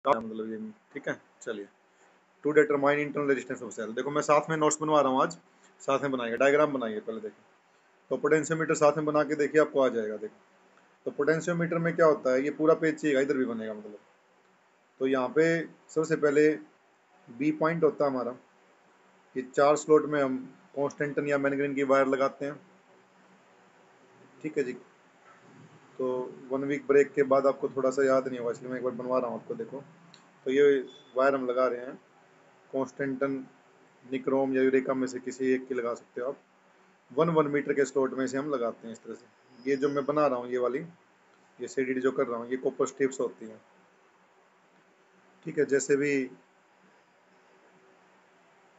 मतलब ये, ठीक है। चलिए, to determine internal resistance of cell. देखो मैं साथ में नोट्स बनवा रहा हूँ आज, साथ में बनाइए, डायग्राम बनाइए पहले। देखिए तो पोटेंशियोमीटर साथ में बना के देखिए, आपको आ जाएगा। देखो तो पोटेंशियोमीटर में क्या होता है, ये पूरा पेज चाहिएगा, इधर भी बनेगा मतलब। तो यहाँ पे सबसे पहले बी पॉइंट होता है हमारा, ये 4 स्लॉट में हम कॉन्स्टेंटन या मैनग्रीन की वायर लगाते हैं, ठीक है जी। तो 1 वीक ब्रेक के बाद आपको थोड़ा सा याद नहीं होगा, इसलिए मैं एक बार बनवा रहा हूँ आपको। देखो तो ये वायर हम लगा रहे हैं, कॉन्स्टेंटन, निक्रोम या यूरेका में से किसी एक की लगा सकते हो आप। 1 मीटर के स्लॉट में से हम लगाते हैं इस तरह से। ये जो मैं बना रहा हूँ, ये वाली, ये सीडीडी जो कर रहा हूँ, ये कॉपर स्ट्रिप्स होती हैं, ठीक है। जैसे भी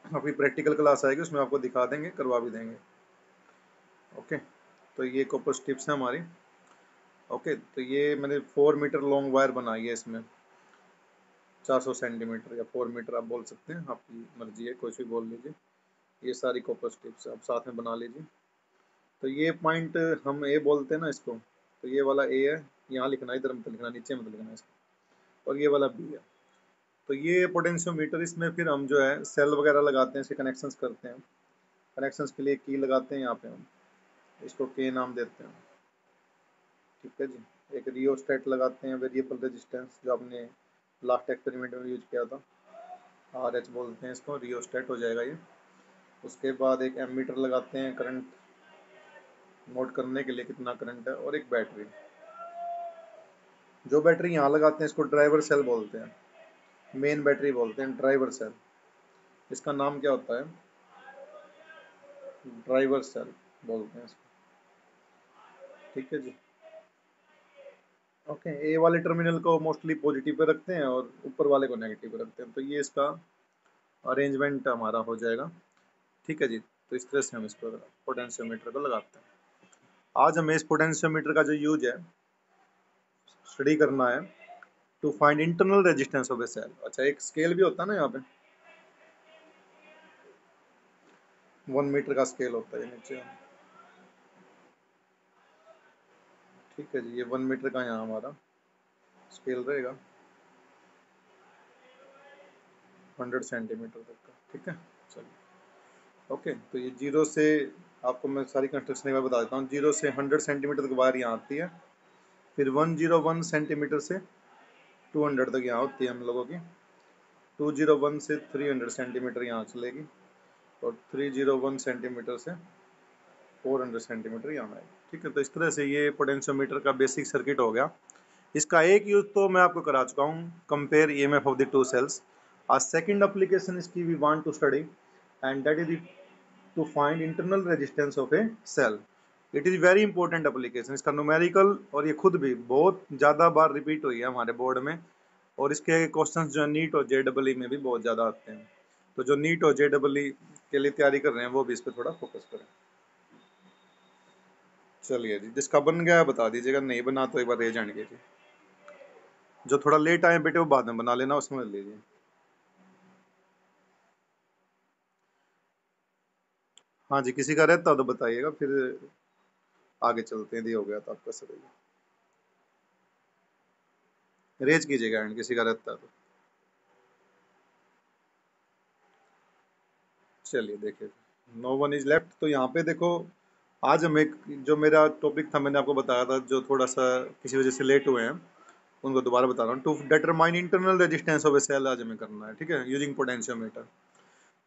अभी प्रैक्टिकल क्लास आएगी उसमें आपको दिखा देंगे, करवा भी देंगे। ओके, तो ये कॉपर स्ट्रिप्स है हमारी। ओके, तो ये मैंने 4 मीटर लॉन्ग वायर बनाई है, इसमें 400 सेंटीमीटर या 4 मीटर आप बोल सकते हैं, आपकी मर्जी है, कोई भी बोल लीजिए। ये सारी कॉपर स्ट्रिप्स आप साथ में बना लीजिए। तो ये पॉइंट हम ए बोलते हैं ना इसको, तो ये वाला ए है, यहाँ लिखना, इधर मत लिखना, नीचे मत लिखना इसको। और ये वाला बी है। तो ये पोटेंशियोमीटर, इसमें फिर हम जो है सेल वगैरह लगाते हैं, इसके कनेक्शंस करते हैं। कनेक्शंस के लिए की लगाते हैं यहाँ पे हम, इसको के नाम देते हैं, ठीक है जी। एक रियोस्टेट लगाते हैं, वेरिएबल रेजिस्टेंस, जो आपने लास्ट एक्सपेरिमेंट में यूज किया था, आर एच बोलते हैं इसको, रियोस्टेट हो जाएगा ये। उसके बाद एक एमीटर लगाते हैं, करंट नोट करने के लिए कितना करंट है, और एक बैटरी। जो बैटरी यहाँ लगाते हैं इसको ड्राइवर सेल बोलते हैं, मेन बैटरी बोलते हैं, ड्राइवर सेल। इसका नाम क्या होता है, ड्राइवर सेल बोलते हैं इसको, ठीक है जी। ओके, ए वाले टर्मिनल को मोस्टली पॉजिटिव पे रखते हैं और ऊपर वाले को नेगेटिव पे रखते हैं। तो ये इसका अरेंजमेंट हमारा हो जाएगा, ठीक है जी। तो इस तरह से हम इसको पोटेंशियोमीटर को लगाते हैं। आज हमें इस पोटेंशियोमीटर का जो यूज है स्टडी करना है, to find internal resistance of a cell. अच्छा, एक स्केल भी होता है ना यहाँ पे, 1 मीटर का स्केल होता है नीचे, ठीक है जी। ये 1 मीटर का यहाँ हमारा स्केल रहेगा, 100 सेंटीमीटर तक का, ठीक है। चलिए, ओके। तो ये जीरो से, आपको मैं सारी कंस्ट्रक्शन एक बार बता देता हूँ। जीरो से 100 सेंटीमीटर तक वायर यहाँ आती है, फिर 101 सेंटीमीटर से 200 तक यहाँ होती है हम लोगों की, 201 से 300 सेंटीमीटर यहाँ चलेगी, और 301 सेंटीमीटर से 400 सेंटीमीटर यहाँ आएगी, ठीक है। तो इस तरह से ये पोटेंशियोमीटर का बेसिक सर्किट हो गया। इसका एक यूज तो मैं आपको करा चुका हूँ, compare EMF of the two cells. आज सेकंड एप्लीकेशन इसकी we want to study, and that is to find internal resistance of a cell. It is very important application. इसका न्यूमेरिकल, और ये खुद भी बहुत ज़्यादा बार रिपीट हुई है हमारे बोर्ड में, और इसके क्वेश्चंस जो नीट और जेडबलई में भी बहुत ज़्यादा आते हैं। तो जो नीट और जेडबलई के लिए तैयारी कर रहे हैं वो भी इस पर थोड़ा फोकस करें। चलिए जी, जिसका बन गया बता दीजिएगा, नहीं बना तो एक बार रह जाएंगे जी। जो थोड़ा लेट आए बेटे वो बाद में बना लेना, उसमें लीजिए। हाँ जी, किसी का रहता तो बताइएगा, फिर आगे चलते हैं। दिया हो गया तो आपका सर रेज कीजिएगा, एंड किसी का रहता तो। चलिए देखिए, नो वन इज लेफ्ट। तो यहाँ पे देखो, आज हम एक, जो मेरा टॉपिक था मैंने आपको बताया था, जो थोड़ा सा किसी वजह से लेट हुए हैं उनको दोबारा बता रहा हूँ। To determine internal resistance of a cell आज हमें करना है, ठीक है, यूजिंग पोटेंशियोमीटर।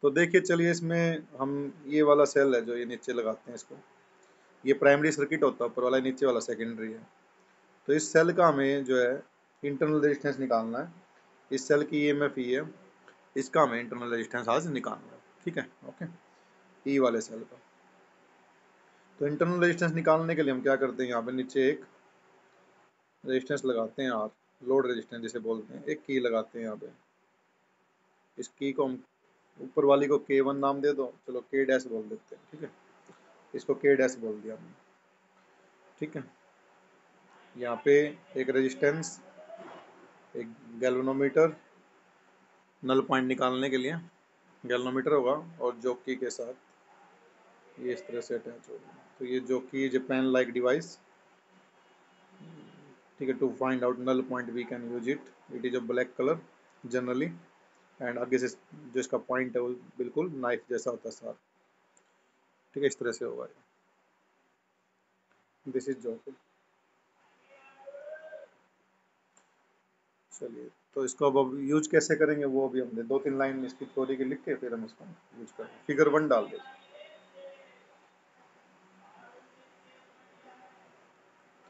तो देखिए चलिए, इसमें हम, ये वाला सेल है जो ये नीचे लगाते हैं इसको, ये प्राइमरी सर्किट होता है ऊपर वाला, नीचे वाला सेकेंडरी है। तो इस सेल का हमें जो है इंटरनल रेजिस्टेंस निकालना है। इस सेल की ईएमएफ ई है, इसका हमें इंटरनल रेजिस्टेंस आज निकालना है, ठीक है। ओके, ई वाले सेल का। तो इंटरनल रेजिस्टेंस निकालने के लिए हम क्या करते हैं, यहाँ पे नीचे एक रेजिस्टेंस लगाते हैं, आर, लोड रेजिस्टेंस जिसे बोलते हैं, एक की लगाते हैं यहाँ पे। इस की को हम, ऊपर वाली को K1 नाम दे दो, चलो K डैश बोल देते हैं, ठीक है। इसको K डैश बोल दिया हमने, ठीक है। यहाँ पे एक रेजिस्टेंस, एक गैल्वेनोमीटर, नल पॉइंट निकालने के लिए गैल्वेनोमीटर होगा, और जॉकी के साथ ये इस तरह से अटैच होगा। तो ये jockey is a pen like device, ठीक है, to find out null point we can use it. It is a black colour generally, and आगे से जो इसका पॉइंट है वो बिल्कुल नाइफ जैसा होता है सार। ठीक है, इस तरह से होगा। This is job. चलिए, तो इसको अब यूज कैसे करेंगे वो अभी हमने 2-3 लाइन इसकी थ्योरी की लिख के फिर हम इसको यूज करेंगे। फिगर 1 डाल दें।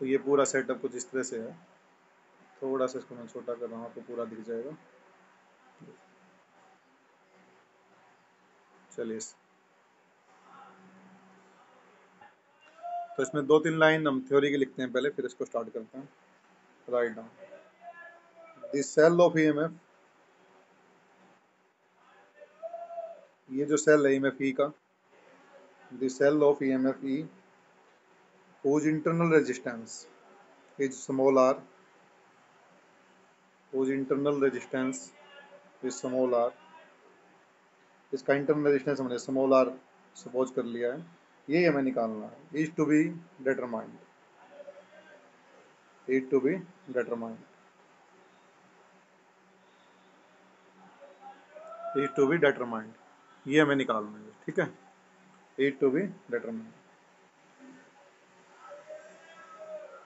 तो ये पूरा सेटअप कुछ इस तरह से है। थोड़ा सा इसको मैं छोटा कर रहा हूँ, आपको पूरा दिख जाएगा। चलिए, तो इसमें 2-3 लाइन हम थ्योरी की लिखते हैं पहले, फिर इसको स्टार्ट करते हैं। Write down this cell of EMF, ये जो सेल है ईएमएफ ई का, this cell of EMF E whose internal resistance is small r, whose internal resistance is small r, इसका इंटरनल रेजिस्टेंस हमने स्मॉल आर सपोज कर लिया है, ये हमें निकालना है। Is to be determined, is to be determined, is to be determined, ये हमें निकालना है। ठीक है, is to be determined.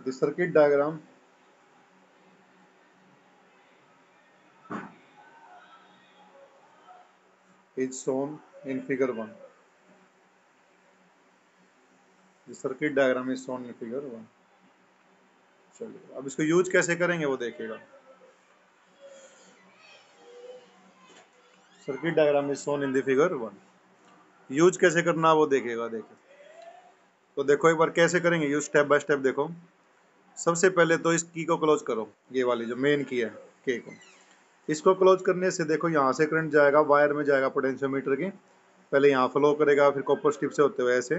The circuit diagram is shown in figure 1, the circuit diagram is shown in figure 1। चलिए, अब इसको यूज कैसे करेंगे वो देखिएगा। Circuit diagram is shown in the figure 1, use कैसे करना वो देखेगा। देखिए, तो देखो एक बार कैसे करेंगे यूज, स्टेप बाय स्टेप देखो। सबसे पहले तो इस की को क्लोज करो, ये वाली जो मेन की है के को, इसको क्लोज करने से देखो यहाँ से करंट जाएगा, वायर में जाएगा पोटेंशियोमीटर की, पहले यहाँ फ्लो करेगा, फिर कॉपर स्ट्रिप से होते हुए ऐसे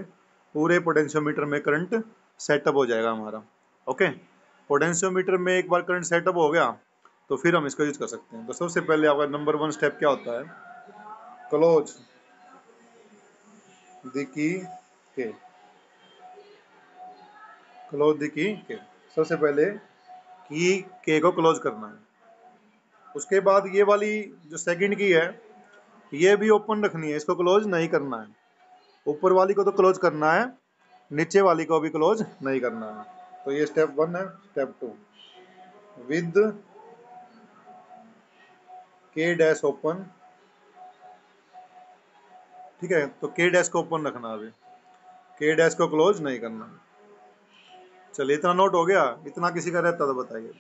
पूरे पोटेंशियोमीटर में करंट सेटअप हो जाएगा हमारा। ओके, पोटेंशियोमीटर में एक बार करंट सेटअप हो गया तो फिर हम इसको यूज कर सकते हैं। तो सबसे पहले आपका नंबर 1 स्टेप क्या होता है, क्लोज द की के, क्लोज द की के, सबसे पहले की के को क्लोज करना है। उसके बाद ये वाली जो सेकंड की है ये भी ओपन रखनी है, इसको क्लोज नहीं करना है। ऊपर वाली को तो क्लोज करना है, नीचे वाली को भी क्लोज नहीं करना है। तो ये स्टेप 1 है। Step 2, with K dash open. ठीक है, तो के डैश को ओपन रखना, अभी के डैश को क्लोज नहीं करना। चलिए, इतना नोट हो गया, इतना किसी का रहता तो बताइए।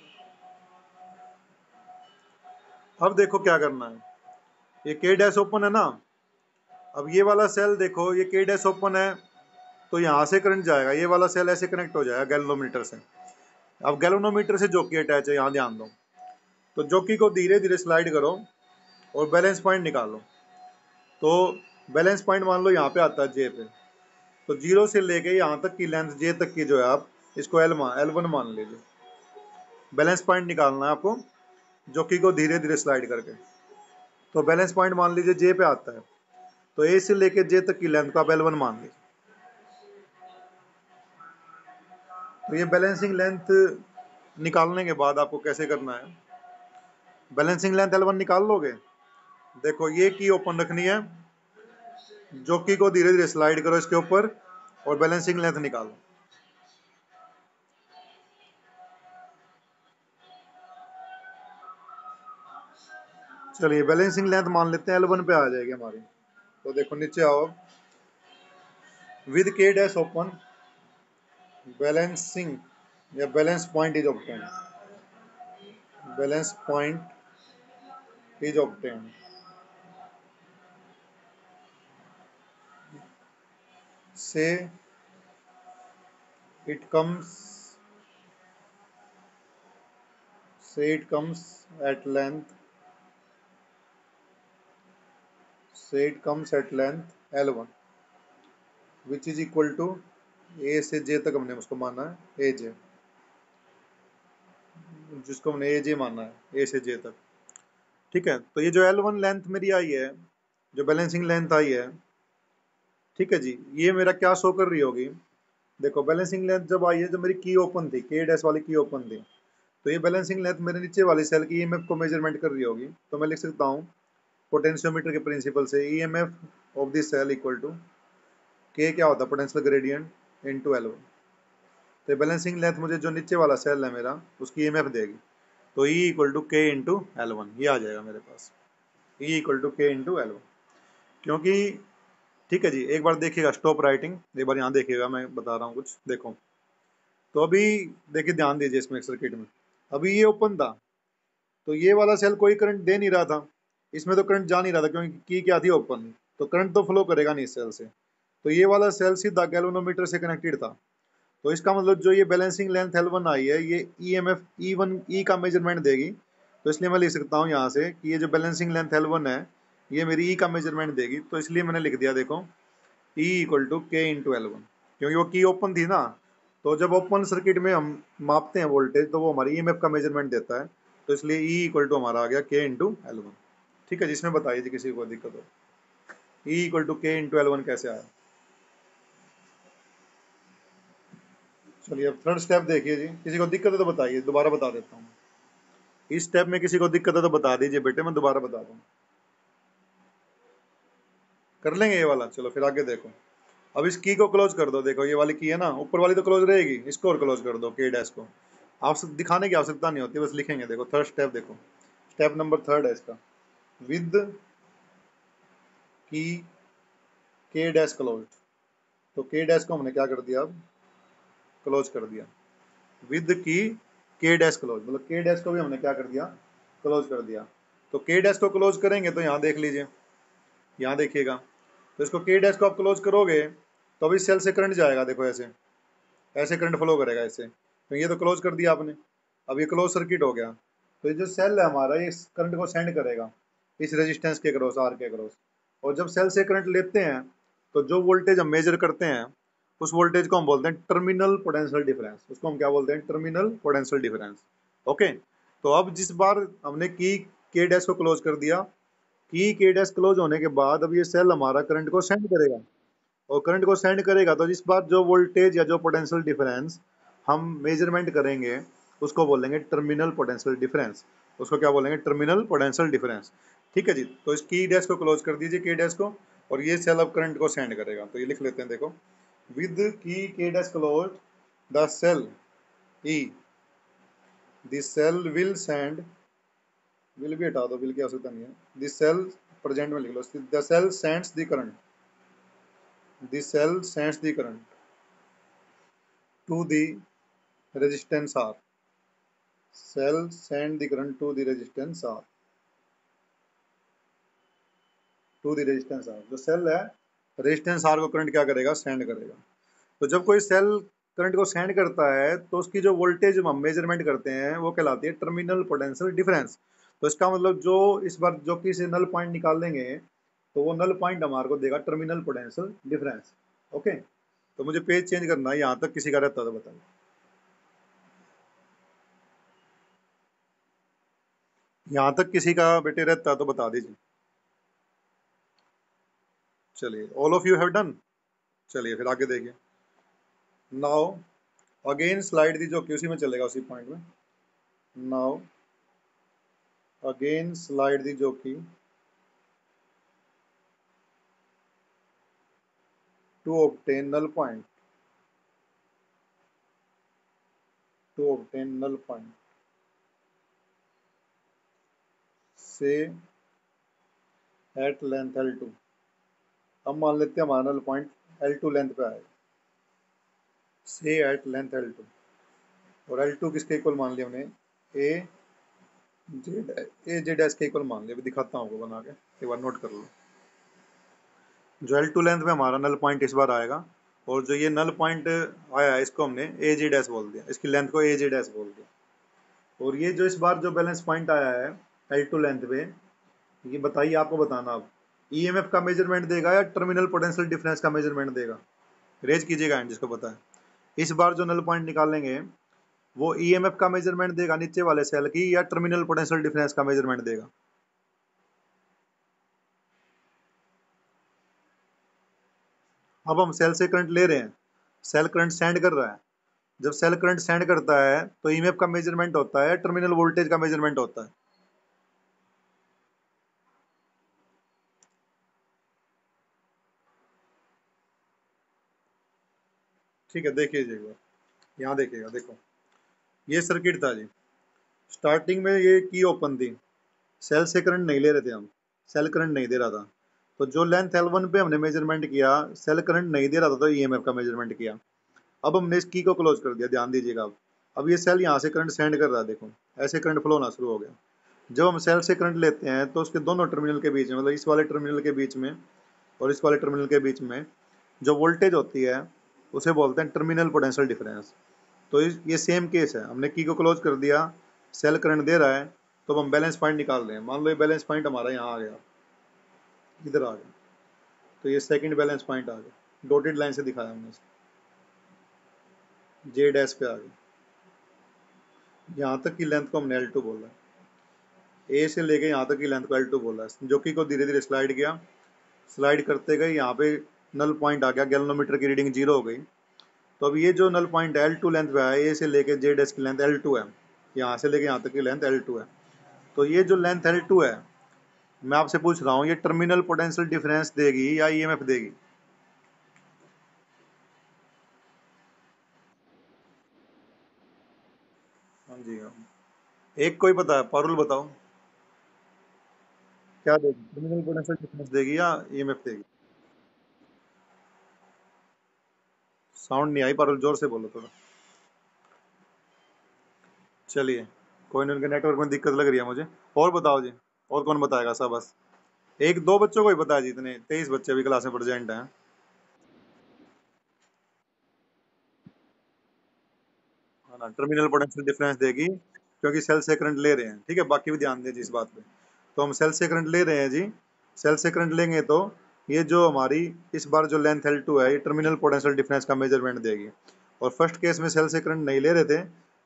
अब देखो क्या करना है, ये के डैश ओपन है ना, अब ये वाला सेल देखो, ये के डैश ओपन है तो यहाँ से करंट जाएगा, ये वाला सेल ऐसे कनेक्ट हो जाएगा गैल्वेनोमीटर से। अब गैल्वेनोमीटर से जॉकी अटैच है, यहाँ ध्यान दो। तो जॉकी को धीरे धीरे स्लाइड करो और बैलेंस पॉइंट निकालो। तो बैलेंस पॉइंट मान लो यहाँ पे आता है जे पे, तो जीरो से लेके यहाँ तक की लेंथ जे तक की जो है, आप इसको L1 मान लीजिए। बैलेंस पॉइंट निकालना है आपको जॉकी को धीरे धीरे स्लाइड करके। तो बैलेंस पॉइंट मान लीजिए जे पे आता है, तो ए से लेके जे तक की लेंथ को आप L1 मान लीजिए। तो ये बैलेंसिंग लेंथ निकालने के बाद आपको कैसे करना है, बैलेंसिंग लेंथ L1 निकाल लोगे, देखो ये की ओपन रखनी है, जॉकी को धीरे धीरे स्लाइड करो इसके ऊपर और बैलेंसिंग लेंथ निकालो। चलिए, बैलेंसिंग लेंथ मान लेते हैं L1 पे आ जाएगी हमारी। तो देखो नीचे आओ, with K dash open balancing या balance point is obtain, balance point is obtain. Say it comes, say it comes at length, say it comes at length L1 which is equal to A से J तक, हमने उसको माना है ए जे, जिसको हमने ए जे माना है ए से जे तक। ठीक है, तो ये जो L1 लेंथ मेरी आई है, जो बैलेंसिंग लेंथ आई है, ठीक है जी, ये मेरा क्या शो कर रही होगी, देखो बैलेंसिंग लेंथ जब आई है, जब मेरी की ओपन थी, के डैश वाली की ओपन थी, तो ये बैलेंसिंग लेंथ मेरे नीचे वाली सेल की ईएमएफ को मेजरमेंट कर रही होगी, तो मैं लिख सकता हूँ पोटेंशियोमीटर के प्रिंसिपल से EMF of this cell equal to के क्या होता है पोटेंशियल ग्रेडियंट इनटू L1। तो बैलेंसिंग लेंथ मुझे जो नीचे वाला सेल है मेरा उसकी ईएमएफ देगी, तो E इक्वल टू के इंटू L1 ये आ जाएगा मेरे पास, E इक्वल टू के इंटू L1। क्योंकि ठीक है जी, एक बार देखिएगा स्टॉप राइटिंग, एक बार यहाँ देखिएगा, मैं बता रहा हूँ कुछ देखो। तो अभी देखिए ध्यान दीजिए इसमें सर्किट में, अभी ये ओपन था तो ये वाला सेल कोई करंट दे नहीं रहा था, इसमें तो करंट जा नहीं रहा था क्योंकि की क्या थी ओपन, तो करंट तो फ्लो करेगा नहीं इस सेल से। तो ये वाला सेल सीधा गैल्वेनोमीटर से कनेक्टेड था, तो इसका मतलब जो ये बैलेंसिंग लेंथ L1 आई है ये ईएमएफ E1 E का मेजरमेंट देगी। तो इसलिए मैं लिख सकता हूँ यहाँ से कि ये जो बैलेंसिंग लेंथ L1 है ये मेरी E का मेजरमेंट देगी, तो इसलिए मैंने लिख दिया देखो E इक्वल टू के इंटू L1, क्योंकि वो की ओपन थी ना, तो जब ओपन सर्किट में हम मापते हैं वोल्टेज तो वो हमारी ईएमएफ का मेजरमेंट देता है, तो इसलिए E इक्वल टू हमारा आ गया के इंटू L1। ठीक है जिसमें बताइए जी किसी को दिक्कत हो, E इक्वल टू के इंटू L1 कैसे आया। चलिए अब थर्ड स्टेप देखिए जी, किसी को दिक्कत है तो बताइए, दोबारा बता देता हूँ। इस स्टेप में किसी को दिक्कत है तो बता दीजिए बेटे, मैं दोबारा बता दूँ। कर लेंगे ये वाला, चलो फिर आगे देखो। अब इस की को क्लोज कर दो, देखो ये वाली की है ना, ऊपर वाली तो क्लोज रहेगी, इसको और क्लोज कर दो के डैश को। आप दिखाने की आवश्यकता नहीं होती, बस लिखेंगे। देखो थर्ड स्टेप देखो, स्टेप नंबर थर्ड है इसका, with key K dash close. तो के डैश को हमने क्या कर दिया, अब क्लोज कर दिया। With key K dash close, मतलब के डैश को भी हमने क्या कर दिया, क्लोज कर दिया। तो के डैश को क्लोज करेंगे तो यहाँ देख लीजिए, यहाँ देखिएगा, तो इसको के डैश को आप क्लोज करोगे तो अभी सेल से करंट जाएगा, देखो ऐसे ऐसे करंट फ्लो करेगा इससे, तो ये तो क्लोज कर दिया आपने, अब ये क्लोज सर्किट हो गया। तो ये जो सेल है हमारा ये इस करंट को सेंड करेगा इस रेजिस्टेंस के अक्रॉस, आर के अक्रॉस। और जब सेल से करंट लेते हैं तो जो वोल्टेज हम मेजर करते हैं उस वोल्टेज को हम बोलते हैं टर्मिनल पोटेंशियल डिफरेंस, उसको हम क्या बोलते हैं, टर्मिनल पोटेंशियल डिफरेंस। ओके, तो अब जिस बार हमने की के डैश को क्लोज कर दिया, की के डैश क्लोज होने के बाद अब ये सेल हमारा करंट को सेंड करेगा, और करंट को सेंड करेगा तो जिस बार जो वोल्टेज या जो पोटेंशियल डिफरेंस हम मेजरमेंट करेंगे उसको बोलेंगे टर्मिनल पोटेंशियल डिफरेंस, उसको क्या बोलेंगे, टर्मिनल पोटेंशियल डिफरेंस। ठीक है जी, तो इस की डैश को क्लोज कर दीजिए, के डैश को, और ये सेल अब करंट को सेंड करेगा, तो ये लिख लेते हैं देखो, with key K dash close the cell E, this cell will send, will भी हटा दो, विल की आवश्यकता नहीं है, दिस सेल प्रेजेंट में लिख लो, the cell sends the current, this cell sends the current to the resistance R. Cell send the current to the resistance R. To the resistance R. जो सेल है resistance R को current क्या करेगा, send करेगा। तो जब कोई cell current को सेंड करता है तो उसकी जो वोल्टेज हम मेजरमेंट करते हैं वो कहलाती है टर्मिनल पोटेंशियल डिफरेंस। तो इसका मतलब जो इस बार जो किसी नल पॉइंट निकाल लेंगे तो वो नल पॉइंट हमारे को देगा टर्मिनल पोटेंशियल डिफरेंस। ओके, तो मुझे पेज चेंज करना है, यहाँ तक किसी का रहता तो बताइए, यहाँ तक किसी का बेटे रहता तो बता दीजिए। चलिए all of you have done. चलिए फिर आगे देखिए, नाउ अगेन स्लाइड दी जो कि उसी में चलेगा, उसी पॉइंट में। नाउ अगेन स्लाइड दी जो कि to obtain null point, to obtain null point से एट लेंथ L2। अब मान लेते हैं हमारा नल पॉइंट L2 लेंथ पे आएगा, से एट लेंथ L2, और L2 किसके इक्वल मान लिया हमने, ए जेड एस के इक्वल मान लिया। अभी दिखाता हूँ आपको बना के, एक बार नोट कर लो। जो L2 लेंथ में हमारा नल पॉइंट इस बार आएगा, और जो ये नल पॉइंट आया है इसको हमने ए जी डैश बोल दिया, इसकी लेंथ को ए जी डैश बोल दिया। और ये जो इस बार जो बैलेंस पॉइंट आया है L2 लेंथ पे, ये बताइए, आपको बताना अब ईएमएफ का मेजरमेंट देगा या टर्मिनल पोटेंशियल डिफरेंस का मेजरमेंट देगा, रेज कीजिएगा एंड जिसको पता है। इस बार जो नल पॉइंट निकालेंगे वो ईएमएफ का मेजरमेंट देगा नीचे वाले सेल की, या टर्मिनल पोटेंशियल डिफरेंस का मेजरमेंट देगा। अब हम सेल से करंट ले रहे हैं, सेल करंट सेंड कर रहा है, जब सेल करंट सेंड करता है तो ईएमएफ का मेजरमेंट होता है, टर्मिनल वोल्टेज का मेजरमेंट होता है। ठीक है, देखिएगा, यहाँ देखिएगा, देखो ये सर्किट था जी। स्टार्टिंग में ये की ओपन थी, सेल से करंट नहीं ले रहे थे हम, सेल करंट नहीं दे रहा था। तो जो लेंथ L1 पे हमने मेजरमेंट किया, सेल करंट नहीं दे रहा था तो ईएमएफ का मेजरमेंट किया। अब हमने इस की को क्लोज कर दिया, ध्यान दीजिएगा। अब ये सेल यहाँ से करंट सेंड कर रहा है, देखो ऐसे करंट फ्लो होना शुरू हो गया। जब हम सेल से करंट लेते हैं तो उसके दोनों टर्मिनल के बीच में, मतलब इस वाले टर्मिनल के बीच में और इस वाले टर्मिनल के बीच में जो वोल्टेज होती है उसे बोलते हैं टर्मिनल पोटेंशियल डिफरेंस। तो ये सेम केस है, हमने की को क्लोज कर दिया, सेल करंट दे रहा है, तो अब हम बैलेंस पॉइंट निकाल रहे हैं। मान लो ये बैलेंस पॉइंट हमारा यहाँ आ गया, इधर आ गया, तो ये सेकंड बैलेंस पॉइंट आ गया, डॉटेड लाइन से दिखाया हमने, जे डैश पे आ गया। यहाँ तक की लेंथ को हमने L2 बोला है, ए से लेके यहाँ तक की लेंथ को L2 बोला है। जो कि को धीरे धीरे स्लाइड किया, स्लाइड करते गए यहाँ पे नल पॉइंट आ गया, गैल्वेनोमीटर की रीडिंग 0 हो गई। तो अब ये जो नल पॉइंट L2 लेंथ पे है, ए से लेके जे डैश की लेंथ L2 है, यहाँ से लेके यहाँ तक की लेंथ L2 है। तो ये जो लेंथ L2 है, मैं आपसे पूछ रहा हूँ ये टर्मिनल पोटेंशियल डिफरेंस देगी या ईएमएफ देगी? हाँ जी, हाँ। एक कोई पता है, पारुल बताओ क्या देगी, टर्मिनल पोटेंशियल डिफरेंस देगी या ईएमएफ देगी? साउंड नहीं आई पारुल, जोर से बोलो थोड़ा। चलिए, कोई नहीं, उनके नेटवर्क में दिक्कत लग रही है मुझे। और बताओ जी, और कौन बताएगा? सब बस एक दो बच्चों को ही पता है जी, इतने 23 बच्चे अभी क्लास में प्रेजेंट हैं। है ना, टर्मिनल पोटेंशियल डिफरेंस देगी क्योंकि सेल से करंट ले रहे हैं। ठीक है, बाकी भी ध्यान दें जी इस बात पे। तो हम सेल से करंट ले रहे हैं जी, सेल से करंट लेंगे तो ये जो हमारी इस बार जो लेंथ L2 है, ये टर्मिनल पोटेंशियल डिफरेंस का मेजरमेंट देगी। और फर्स्ट केस में सेल से करंट नहीं ले रहे थे,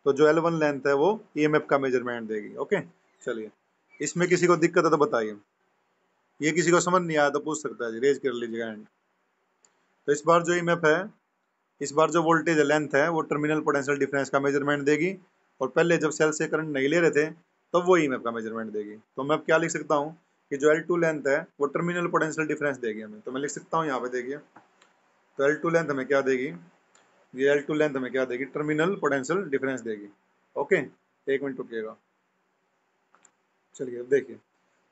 तो जो L1 लेंथ है वो ईएमएफ का मेजरमेंट देगी। ओके, चलिए, इसमें किसी को दिक्कत है तो बताइए। ये किसी को समझ नहीं आया तो पूछ सकता है जी, रेज कर लीजिएगा हैंड। तो इस बार जो ईएमएफ है, इस बार जो वोल्टेज लेंथ है वो टर्मिनल पोटेंशियल डिफरेंस का मेजरमेंट देगी। और पहले जब सेल से करंट नहीं ले रहे थे तब वो ईएमएफ का मेजरमेंट देगी। तो मैं अब क्या लिख सकता हूँ कि जो L2 लेंथ है वो टर्मिनल पोटेंशियल डिफरेंस देगी हमें। तो मैं लिख सकता हूँ यहाँ पे, देखिए, तो L2 लेंथ हमें क्या देगी, ये L2 लेंथ हमें क्या देगी, टर्मिनल पोटेंशियल डिफरेंस देगी। ओके, एक मिनट रुकिएगा। चलिए, अब देखिए,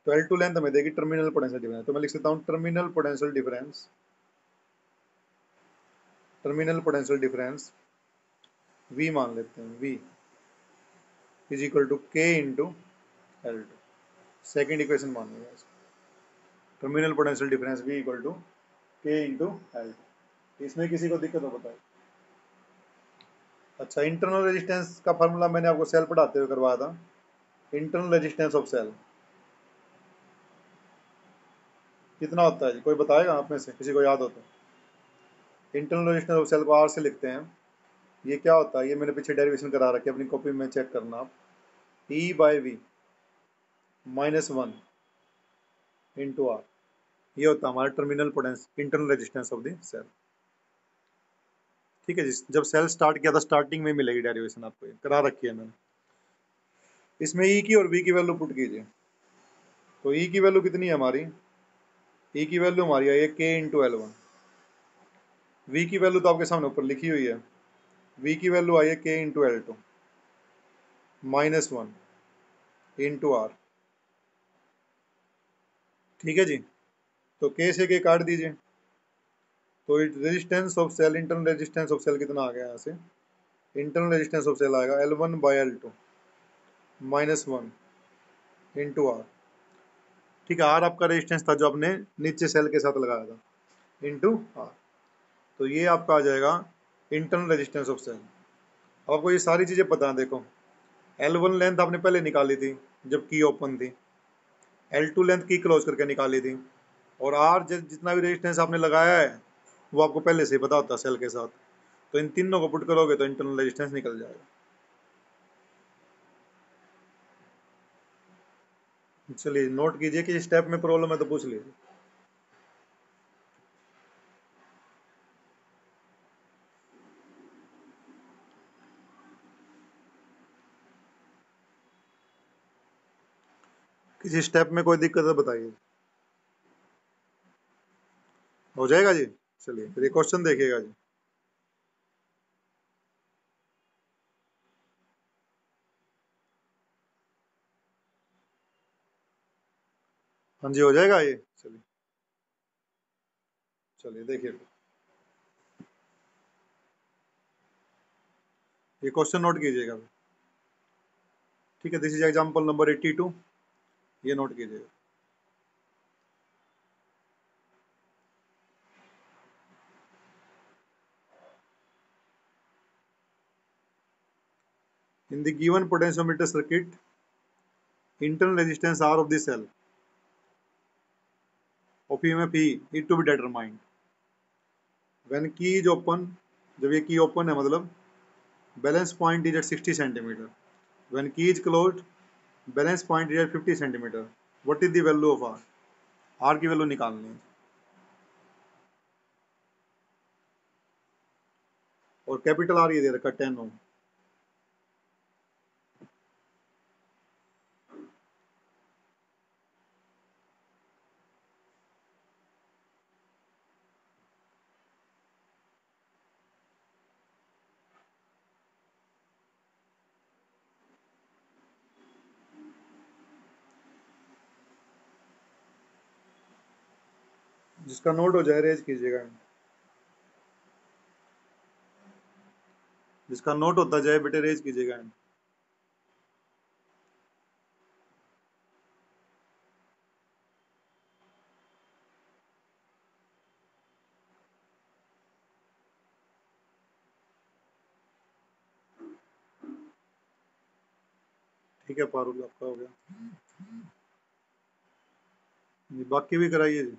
तो L2 लेंथ हमें देगी टर्मिनल पोटेंशियल डिफरेंस। तो मैं लिख सकता हूँ terminal potential difference, terminal potential difference V मान लेते हैं, V is equal to K into L2। Second equation मान लिया इसको, terminal potential difference V equal to K into L2। इसमें किसी को दिक्कत हो बताए? अच्छा, इंटरनल रेजिस्टेंस का फार्मूला मैंने आपको सेल पढ़ाते हुए करवाया था। इंटरनल रेजिस्टेंस ऑफ सेल कितना होता है जी, कोई बताएगा आप में से किसी को याद हो तो? इंटरनल रेजिस्टेंस ऑफ सेल को R से लिखते हैं। ये क्या होता है, ये मैंने पीछे डेरिवेशन करा रखी है, अपनी कॉपी में चेक करना आप। E by V minus one into R, ये होता है हमारा terminal potential internal resistance of the cell. ठीक है जी, जब सेल स्टार्ट किया था स्टार्टिंग में मिलेगी डेरिवेशन, आपको ये करा रखी है मैंने। इसमें ई की और वी की वैल्यू पुट कीजिए। तो ई की वैल्यू कितनी है हमारी, ई की वैल्यू हमारी आई है के इंटू L1। वी की वैल्यू तो आपके सामने ऊपर लिखी हुई है, वी की वैल्यू आई है K into L2 minus one into R. ठीक है जी, तो के से के काट दीजिए। तो resistance of cell, internal resistance of cell कितना आ गया यहाँ से, इंटरनल रेजिस्टेंस ऑफ सेल आएगा L1 by L2 minus one into R. ठीक है, आर आपका रेजिस्टेंस था जो आपने नीचे सेल के साथ लगाया था, इंटू आर। तो ये आपका आ जाएगा इंटरनल रेजिस्टेंस ऑफ सेल। आपको ये सारी चीज़ें पता है, देखो L1 लेंथ आपने पहले निकाली थी जब की ओपन थी, L2 लेंथ की क्लोज करके निकाली थी, और आर जितना भी रेजिस्टेंस आपने लगाया है वो आपको पहले से ही पता होता है सेल के साथ। तो इन तीनों को पुट करोगे तो इंटरनल रेजिस्टेंस निकल जाएगा। चलिए, नोट कीजिए कि स्टेप में प्रॉब्लम है तो पूछ लीजिए। किसी स्टेप में कोई दिक्कत है बताइए। हो जाएगा जी। चलिए फिर ये क्वेश्चन देखिएगा जी। हाँ जी, हो जाएगा ये। चलिए चलिए देखिए, ये क्वेश्चन नोट कीजिएगा। ठीक है, दिस इज एग्जांपल नंबर 82, ये नोट कीजिएगा। In the given potentiometer circuit, internal resistance R of the cell of EMF E is to be determined when key is open। जब ये की ओपन है मतलब balance point is at 60 centimetre. When key is closed balance point is at 50 centimetre. What is the value of R? R की value निकालनी है। और capital R ये दे रखा 10 ओम। जिसका नोट हो जाए रेज कीजिएगा। जिसका नोट होता जाए बेटे रेज कीजिएगा। ठीक है पारुल, आपका हो गया। बाकी भी कराइए जी।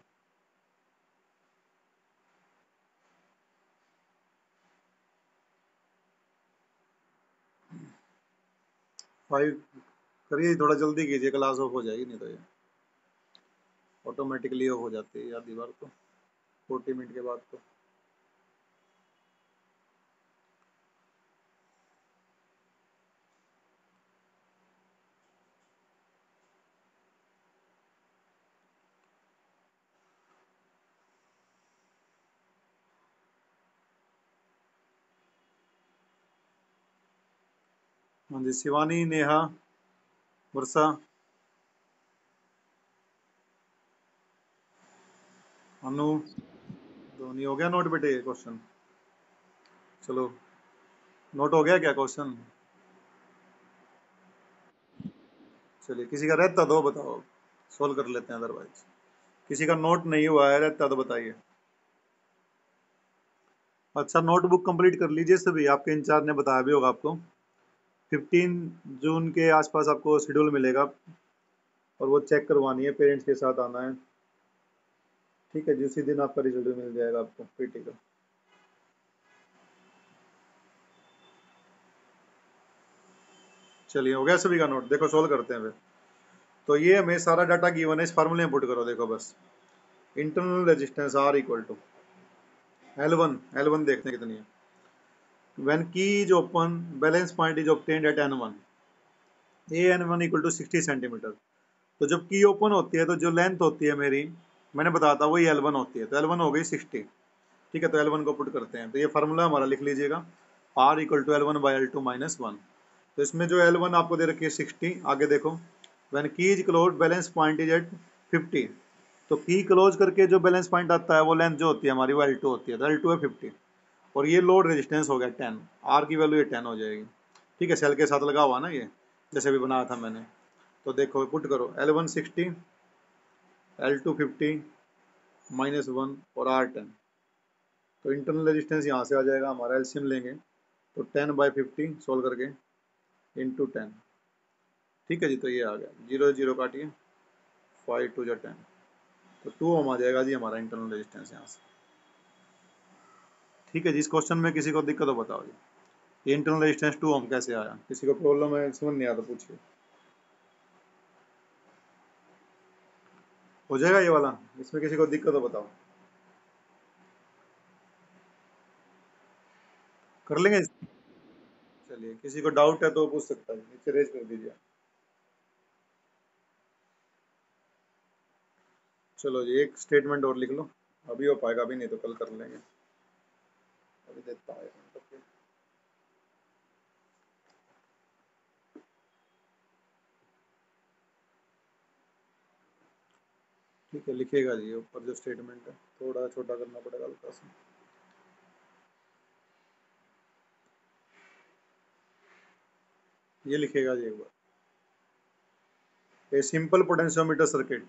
5 करिए, थोड़ा जल्दी कीजिए, क्लास ऑफ हो जाएगी नहीं तो ये ऑटोमेटिकली ऑफ हो जाती है आधी बार तो 40 मिनट के बाद तो। हाँ जी, शिवानी, नेहा, वर्षा, अनु, धोनी। हो गया नोट बेटे ये क्वेश्चन? चलो, नोट हो गया क्या क्वेश्चन? चलिए, किसी का रहता तो बताओ, सोल्व कर लेते हैं, अदरवाइज किसी का नोट नहीं हुआ है रहता तो बताइए। अच्छा, नोटबुक कंप्लीट कर लीजिए सभी, आपके इंचार्ज ने बताया भी होगा आपको। 15 जून के आसपास आपको शेड्यूल मिलेगा और वो चेक करवानी है, पेरेंट्स के साथ आना है। ठीक है जी, उसी दिन आपका रिजल्ट मिल जाएगा आपको पीटी का। चलिए, हो गया सभी का नोट? देखो सोल्व करते हैं फिर। तो ये हमें सारा डाटा गिवन है, इस फार्मूले में पुट करो। देखो बस, internal resistance R equal to L1। L1 देखते हैं कितनी है। When key is open balance point is obtained at N1, An1 equal to 60 centimetre. तो जब की ओपन होती है तो जो लेंथ होती है मेरी, मैंने बताया था वही L1 होती है, तो L1 हो गई 60। ठीक है, तो L1 को पुट करते हैं, तो ये फार्मूला हमारा लिख लीजिएगा, R equal to L1 by L2 minus 1। तो इसमें जो L1 आपको दे रखी है 60, आगे देखो, when key is close balance point is at 50। तो की क्लोज करके जो बैलेंस पॉइंट आता है वो लेंथ जो होती है हमारी वो L2 होती है, तो L2 है 50। और ये लोड रेजिस्टेंस हो गया 10, आर की वैल्यू ये 10 हो जाएगी। ठीक है, सेल के साथ लगा हुआ ना ये, जैसे भी बनाया था मैंने। तो देखो पुट करो, L1 60, L2 50 माइनस 1 और R 10। तो इंटरनल रेजिस्टेंस यहाँ से आ जाएगा, हमारा एलसीएम लेंगे तो 10/50 सोल्व करके इंटू 10। ठीक है जी, तो ये आ गया, जीरो जीरो काटिए, 5×2 = 10, तो 2 ओम आ जाएगा जी हमारा इंटरनल रेजिस्टेंस यहाँ से। ठीक है जी, इस क्वेश्चन में किसी को दिक्कत हो बताओ जी, ये इंटरनल रेजिस्टेंस 2 ओम कैसे आया? किसी को प्रॉब्लम है, समझ नहीं आया तो पूछिए। हो जाएगा ये वाला? इसमें किसी को दिक्कत हो बताओ, कर लेंगे। चलिए, किसी को डाउट है तो पूछ सकता है, नीचे रेज कर दीजिए। चलो जी एक स्टेटमेंट और लिख लो, अभी हो पाएगा, अभी नहीं तो कल कर लेंगे। अभी देखता हूँ एक मिनट, ओके। ठीक है, लिखेगा जी ऊपर जो स्टेटमेंट है, थोड़ा छोटा करना पड़ेगा हल्का सा। ये लिखेगा जी एक बार, ए सिंपल पोटेंशियोमीटर सर्किट